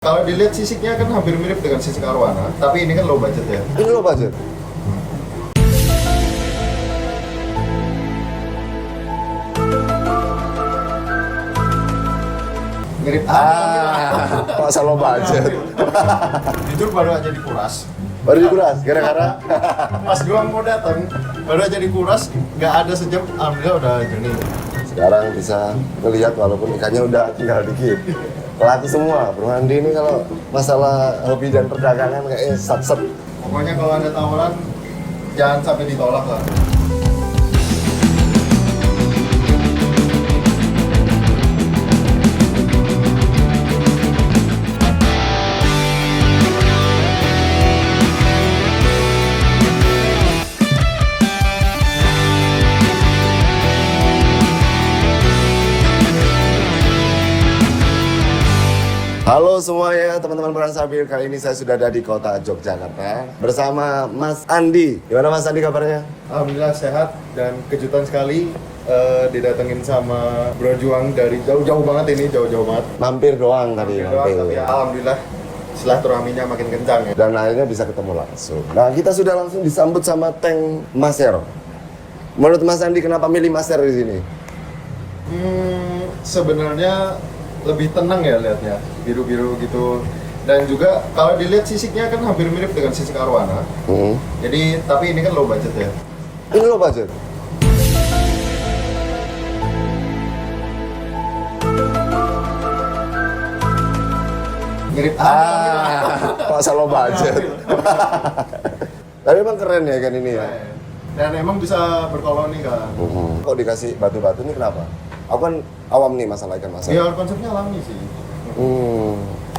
Kalau dilihat sisiknya kan hampir mirip dengan sisik Arowana, tapi ini kan low budget ya. Ini low budget. Mirip Masa low budget. Jujur baru aja dikuras. Baru dikuras, gara-gara Pas doang mau datang, baru aja dikuras, nggak ada sejam, alhamdulillah udah jernih. sekarang bisa ngelihat walaupun ikannya udah tinggal dikit. Laku semua, Bro Andi ini kalau masalah hobi dan perdagangan kayaknya sat-set. Pokoknya kalau ada tawaran, jangan sampai ditolak lah. Halo semuanya teman-teman Perang Sabir, kali ini saya sudah ada di kota Yogyakarta bersama Mas Andi. Gimana Mas Andi kabarnya? Alhamdulillah sehat dan kejutan sekali didatengin sama Bro Juang dari jauh-jauh banget ini, jauh-jauh banget. Mampir doang tadi. Doang, tapi ya, alhamdulillah silaturahminya makin kencang ya. Dan akhirnya bisa ketemu langsung. Nah kita sudah langsung disambut sama tank Maser. Menurut Mas Andi kenapa milih Maser di sini? Sebenarnya lebih tenang ya lihatnya, biru-biru gitu. Dan juga kalau dilihat sisiknya kan hampir mirip dengan sisik Arowana. Jadi tapi ini kan low budget ya. Ini low budget. Mirip Masa low budget. Tapi emang keren ya ikan ini ya. Dan emang bisa berkoloni kan. Kok dikasih batu-batu ini kenapa? Aku kan awam nih masalah ikan maser. Ya konsepnya alami sih.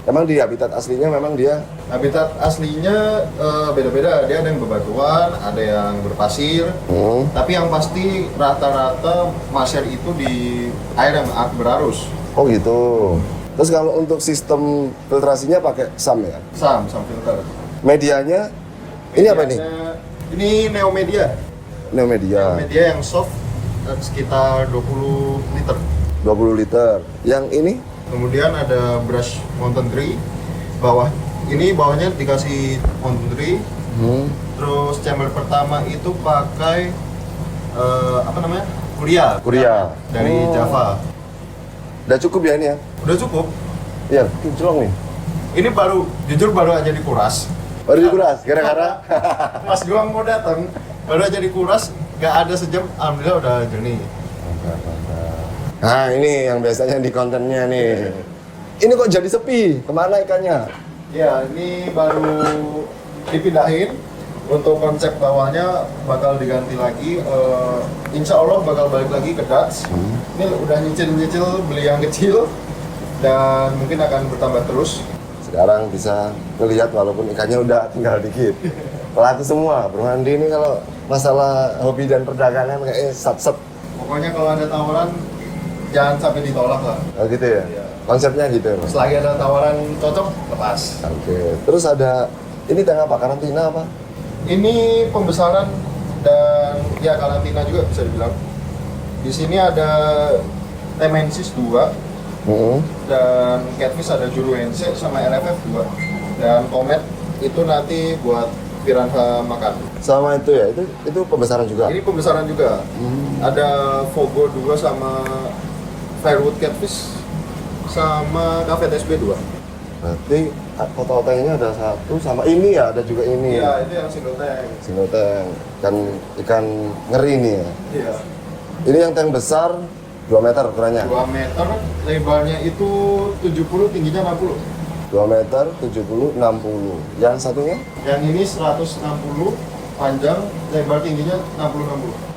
Emang di habitat aslinya memang dia Habitat aslinya beda-beda. Dia ada yang bebatuan, ada yang berpasir. Tapi yang pasti rata-rata maser itu di air yang berarus. Oh gitu. Terus kalau untuk sistem filtrasinya pakai SAM ya? Sam filter. Medianya ini apa ini? Ini Neomedia. Neomedia. Neomedia yang soft sekitar 20 liter. 20 liter. Yang ini? Kemudian ada brush Mountain Tree. Bawahnya dikasih Mountain Tree. Terus chamber pertama itu pakai Kuria dari Java. Udah cukup ya ini ya? Udah cukup. Iya, kinclong nih. Ini jujur baru aja dikuras. Baru dikuras, gara-gara Pas doang mau datang, baru aja dikuras, nggak ada sejam, alhamdulillah udah jernih. Nah ini yang biasanya di kontennya nih. Ini kok jadi sepi? Kemana ikannya? Ya, ini baru dipindahin. Untuk konsep bawahnya bakal diganti lagi. Insya Allah bakal balik lagi ke Dutch. Ini udah nyicil-nyicil beli yang kecil dan mungkin akan bertambah terus. Sekarang bisa ngelihat walaupun ikannya udah tinggal dikit. Laku semua, Bro Andi ini kalau masalah hobi dan perdagangan kayaknya sat-set. Pokoknya kalau ada tawaran, jangan sampai ditolak lah. Oh gitu ya? Iya. Konsepnya gitu ya, Mas? Selagi ada tawaran cocok, lepas. Oke. Terus ada, ini tank apa? Karantina apa? Ini pembesaran dan ya karantina juga bisa dibilang. Di sini ada Temensis 2 dan Catfish ada Juruense sama LFF 2. Dan Comet itu nanti buat piranha makan. Sama itu ya? Itu pembesaran juga? Ini pembesaran juga. Ada Fogo 2 sama Firewood Catfish sama Cafe TSB 2. Berarti total tanknya ada satu sama ini ya? Ada juga ini Iya, itu yang single tank. single tank. Ikan ngeri nih ya? Iya. Ini yang tank besar 2 meter ukurannya? 2 meter, lebarnya itu 70, tingginya 60. 2 meter, 70, 60. Yang satunya? Yang ini 160, panjang, lebar tingginya 60-60.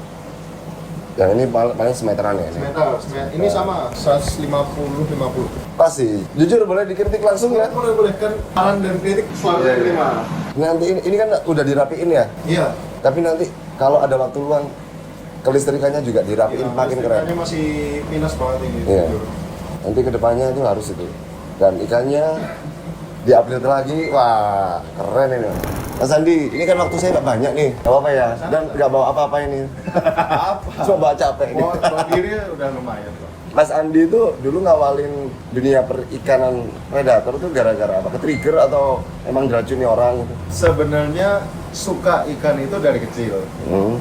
Yang ini paling semeteran ya? Semeter. Ini sama, 150-50. Pas sih. Jujur boleh dikritik langsung ya? Boleh, kan saran dan kritik selalu diterima. Nanti ini kan udah dirapiin ya? Iya. Tapi nanti kalau ada waktu luang, kelistrikannya juga dirapiin makin keren. Ikannya masih minus banget ini. Iya. jujur. Nanti kedepannya itu harus itu. Dan ikannya di-upgrade lagi, wah keren ini. Mas Andi, ini kan waktu saya nggak banyak nih, nggak apa-apa ya? Dan nggak bawa apa-apa ini. Apa? Cuma bawa capek nih. Bawa diri udah lumayan. Pak. Mas Andi itu dulu ngawalin dunia perikanan predator tuh gara-gara apa? Ke-trigger atau emang diracuni orang? Sebenarnya suka ikan itu dari kecil,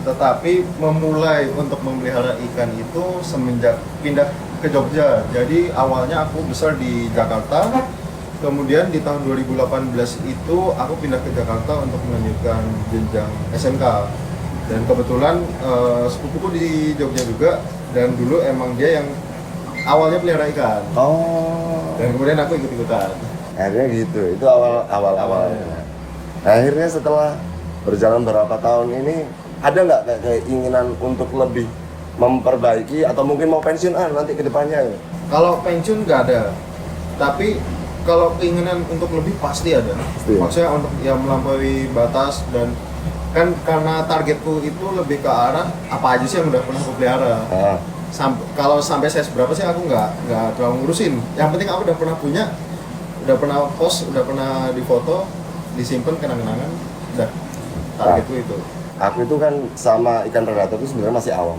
tetapi memulai untuk memelihara ikan itu semenjak pindah ke Jogja. Jadi awalnya aku besar di Jakarta, kemudian di tahun 2018 itu aku pindah ke Jakarta untuk melanjutkan jenjang SMK. Dan kebetulan sepupuku di Jogja juga, dan dulu emang dia yang awalnya pelihara ikan. Oh. Dan kemudian aku ikut-ikutan. Akhirnya gitu, itu awalnya. Akhirnya setelah berjalan berapa tahun ini, ada nggak kayak keinginan untuk lebih memperbaiki atau mungkin mau pensiun nanti ke depannya? Kalau pensiun nggak ada, tapi kalau keinginan untuk lebih pasti ada. Pasti. Maksudnya untuk yang melampaui batas, dan kan karena targetku itu lebih ke arah apa aja sih yang udah pernah aku pelihara. Kalau sampai size berapa sih aku nggak terlalu ngurusin. Yang penting aku udah pernah punya, udah pernah post, udah pernah difoto, disimpan kenang-kenangan, udah targetku itu. Aku itu kan sama ikan predator itu sebenarnya masih awam.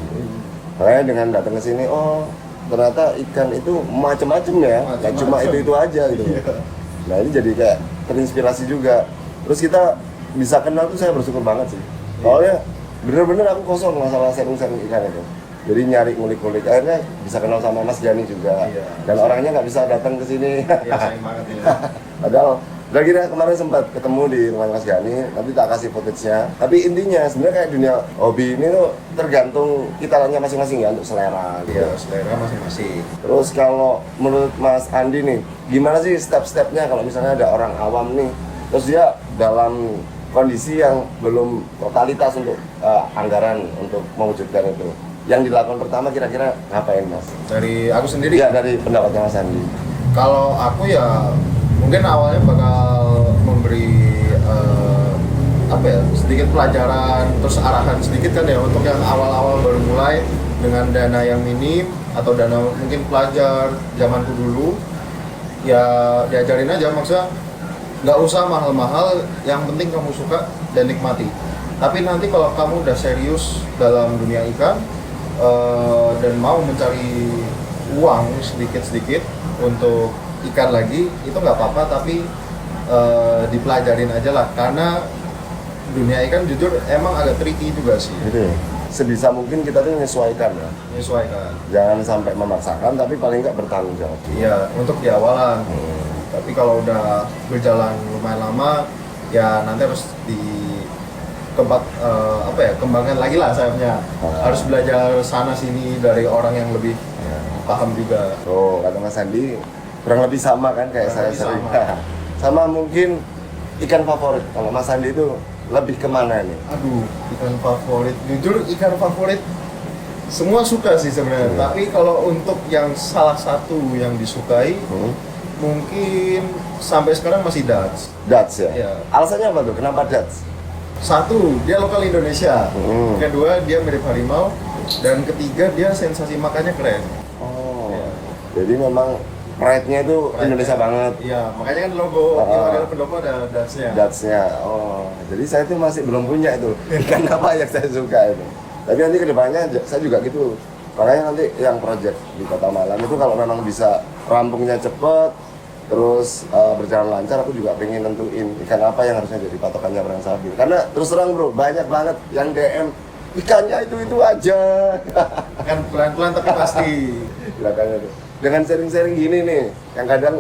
Makanya dengan datang ke sini, oh ternyata ikan itu macam-macam ya, nggak cuma itu aja gitu. Iya. Nah ini jadi kayak terinspirasi juga. Terus kita bisa kenal tuh saya bersyukur banget sih. Soalnya bener-bener aku kosong masalah sharing-sharing ikan itu. Jadi nyari ngulik-ngulik, akhirnya bisa kenal sama Mas Jani juga. Iya. Dan orangnya nggak bisa datang ke sini. Iya, sayang banget ya. Padahal udah kira kemarin sempat ketemu di rumah Mas Jani, nanti tak kasih footage-nya. Tapi intinya sebenarnya kayak dunia hobi ini tuh tergantung kita masing-masing ya untuk selera. Gitu. Iya, selera masing-masing. Terus kalau menurut Mas Andi nih, gimana sih step-stepnya kalau misalnya ada orang awam nih, terus dia dalam kondisi yang belum totalitas untuk anggaran untuk mewujudkan itu. Yang dilakukan pertama kira-kira ngapain Mas? Dari aku sendiri? Ya dari pendapatnya Mas Andi. Kalau aku ya mungkin awalnya bakal memberi sedikit pelajaran, terus arahan sedikit kan ya untuk yang awal-awal baru mulai dengan dana yang minim atau dana mungkin pelajar zamanku dulu, ya diajarin aja, maksudnya nggak usah mahal-mahal, yang penting kamu suka dan nikmati. Tapi nanti kalau kamu udah serius dalam dunia ikan dan mau mencari uang sedikit-sedikit untuk ikan lagi, itu nggak apa-apa, tapi dipelajarin aja lah, karena dunia ikan jujur emang agak tricky juga sih. Gitu ya? Sebisa mungkin kita tuh menyesuaikan ya. Menyesuaikan. Jangan sampai memaksakan, tapi paling nggak bertanggung jawab. Iya, untuk di awalan. Tapi kalau udah berjalan lumayan lama, ya nanti harus kembangkan lagi lah sayapnya. Harus belajar sana sini dari orang yang lebih paham juga. Oh, kata Mas Andi kurang lebih sama kan kayak saya sering. Sama mungkin ikan favorit. Kalau Mas Andi itu lebih kemana nih? Aduh, ikan favorit. Jujur ikan favorit semua suka sih sebenarnya. Tapi kalau untuk yang salah satu yang disukai, mungkin sampai sekarang masih Dutch. Dutch ya? Iya. Alasannya apa tuh? Kenapa Dutch? Satu, dia lokal Indonesia. Kedua, dia mirip harimau. Dan ketiga, dia sensasi makannya keren. Oh, Iya. jadi memang pride-nya itu Indonesia banget. Iya, makanya kan logo, ada pendopo ada Dutch-nya. Dutch-nya. Oh, jadi saya tuh masih belum punya itu. Ikan apa yang saya suka itu. Tapi nanti kedepannya saya juga gitu. Makanya nanti yang project di Kota Malang itu kalau memang bisa rampungnya cepet, terus berjalan lancar, aku juga pengen nentuin ikan apa yang harusnya jadi patokannya Perang Sabil. Karena terus terang bro, banyak banget yang DM ikannya itu aja. Kan pelan-pelan tapi pasti. Belakangnya tuh. Dengan sharing-sharing gini nih, yang kadang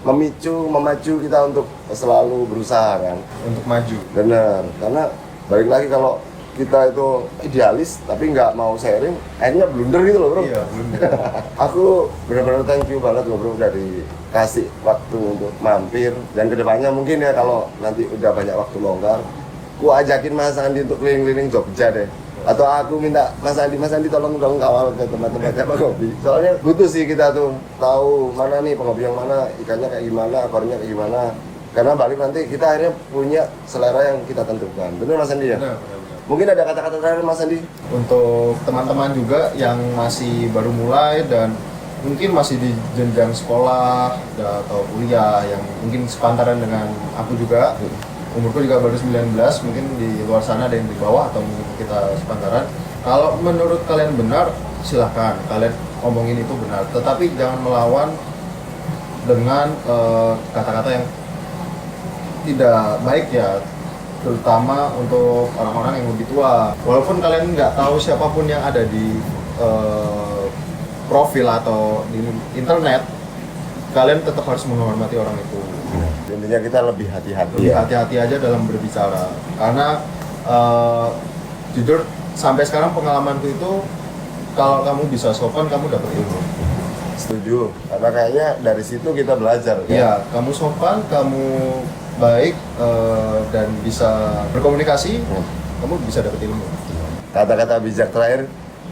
memacu kita untuk selalu berusaha kan. Untuk maju. Bener, karena balik lagi kalau kita itu idealis tapi nggak mau sharing, akhirnya blunder gitu loh bro. Iya, blunder. Aku benar-benar thank you banget loh bro, udah dikasih waktu untuk mampir. Dan kedepannya mungkin ya kalau nanti udah banyak waktu longgar, aku ajakin Mas Andi untuk keliling-keliling Jogja deh. Atau aku minta Mas Andi tolong dong kawal ke tempat-tempatnya penghobi. Soalnya butuh sih kita tuh tahu mana nih penghobi yang mana, ikannya kayak gimana, akornya kayak gimana. Karena balik nanti kita akhirnya punya selera yang kita tentukan. Bener Mas Andi ya? Benar. Mungkin ada kata-kata terakhir Mas Andi? Untuk teman-teman juga yang masih baru mulai dan mungkin masih di jenjang sekolah atau kuliah yang mungkin sepantaran dengan aku juga. Umurku juga baru 19, mungkin di luar sana ada yang di bawah atau mungkin kita sepantaran. Kalau menurut kalian benar, silahkan kalian ngomongin itu benar, tetapi jangan melawan dengan kata-kata yang tidak baik ya, terutama untuk orang-orang yang lebih tua. Walaupun kalian nggak tahu siapapun yang ada di profil atau di internet, kalian tetap harus menghormati orang itu. Intinya kita lebih hati-hati Lebih ya. hati-hati aja dalam berbicara, karena jujur sampai sekarang pengalamanku itu, kalau kamu bisa sopan, kamu dapat ilmu. Setuju, karena kayaknya dari situ kita belajar ya. Iya, kamu sopan, kamu baik, dan bisa berkomunikasi, kamu bisa dapat ilmu. Kata-kata bijak terakhir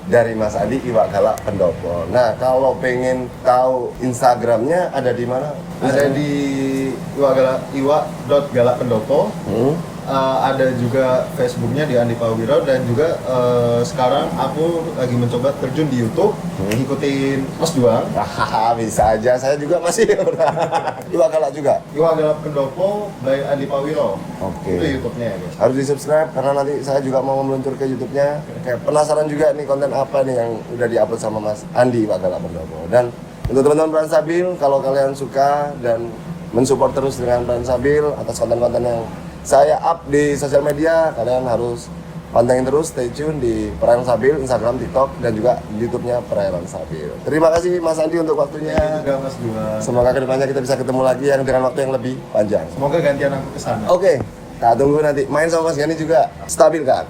dari Mas Andi, Iwak Galak Pendopo. Nah, kalau pengen tahu Instagramnya ada di mana? Ada di iwa.galakpendopo. Ada juga Facebooknya di Andi Pawiro, dan juga sekarang aku lagi mencoba terjun di YouTube, ngikutin Mas Duang. Bisa aja, saya juga masih Iwak Galak juga. Iwa Galak Pendopo by Andi Pawiro. Oke. Itu YouTube-nya ya guys. Harus di subscribe karena nanti saya juga mau meluncur ke YouTube-nya. Kayak penasaran juga nih konten apa nih yang udah diupload sama Mas Andi Iwak Galak Pendopo. Dan untuk teman-teman Peran Sabil, kalau kalian suka dan mensupport terus dengan Peran Sabil atas konten-konten yang saya up di sosial media, kalian harus pantengin terus, stay tune di Peran Sabil, Instagram, TikTok, dan juga YouTube-nya Peran Sabil. Terima kasih Mas Andi untuk waktunya. Ini juga Mas Duang. Semoga kedepannya kita bisa ketemu lagi yang dengan waktu yang lebih panjang. Semoga gantian aku ke sana. Oke, tak tunggu nanti. Main sama Mas Gani juga stabil kan?